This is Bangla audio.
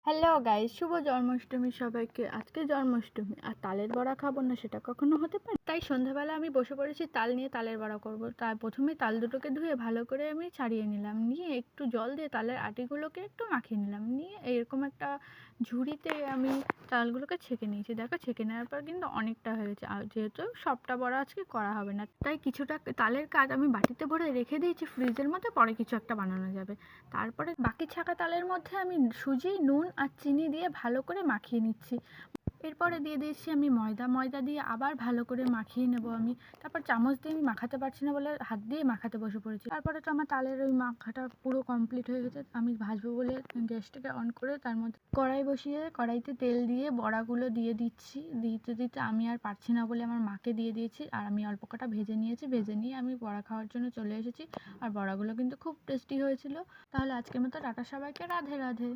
হ্যালো গাইস, শুভ জন্মাষ্টমী সবাইকে। আজকে জন্মাষ্টমী আর তালের বড়া খাবো না সেটা কখনো হতে পারে? তাই সন্ধ্যাবেলা আমি বসে পড়েছি তাল নিয়ে তালের বড়া করব। তাই প্রথমে তাল দুটোকে ধুয়ে ভালো করে আমি ছাড়িয়ে নিলাম, নিয়ে একটু জল দিয়ে তালের আটিগুলোকে একটু মাখিয়ে নিলাম, নিয়ে এরকম একটা ঝুড়িতে আমি তালগুলোকে ছেঁকে নিয়েছি। দেখো, ছেঁকে নেওয়ার পর কিন্তু অনেকটা হয়ে গেছে। আর যেহেতু সবটা বড়া আজকে করা হবে না, তাই কিছুটা তালের কাজ আমি বাটিতে ভরে রেখে দিয়েছি ফ্রিজের মধ্যে, পরে কিছু একটা বানানো যাবে। তারপরে বাকি ছাকা তালের মধ্যে আমি সুজি, নুন আর চিনি দিয়ে ভালো করে মাখিয়ে নিচ্ছি। এরপরে দিয়ে দিয়েছি আমি ময়দা দিয়ে আবার ভালো করে মাখিয়ে নেব আমি। তারপর চামচ দিয়ে আমি মাখাতে পারছি না বলে হাত দিয়ে মাখাতে বসে পড়েছি। তারপরে তো আমার তালের ওই মাখাটা পুরো কমপ্লিট হয়ে গেছে। আমি ভাজবো বলে গ্যাসটাকে অন করে তার মধ্যে কড়াই বসিয়ে কড়াইতে তেল দিয়ে বড়াগুলো দিয়ে দিচ্ছি। দিতে দিতে আমি আর পারছি না বলে আমার মাকে দিয়ে দিয়েছি, আর আমি অল্প কটা ভেজে নিয়েছি। ভেজে নিয়ে আমি বড়া খাওয়ার জন্য চলে এসেছি। আর বড়াগুলো কিন্তু খুব টেস্টি হয়েছিল। তাহলে আজকের মতো টাটা সবাইকে, রাধে রাধে।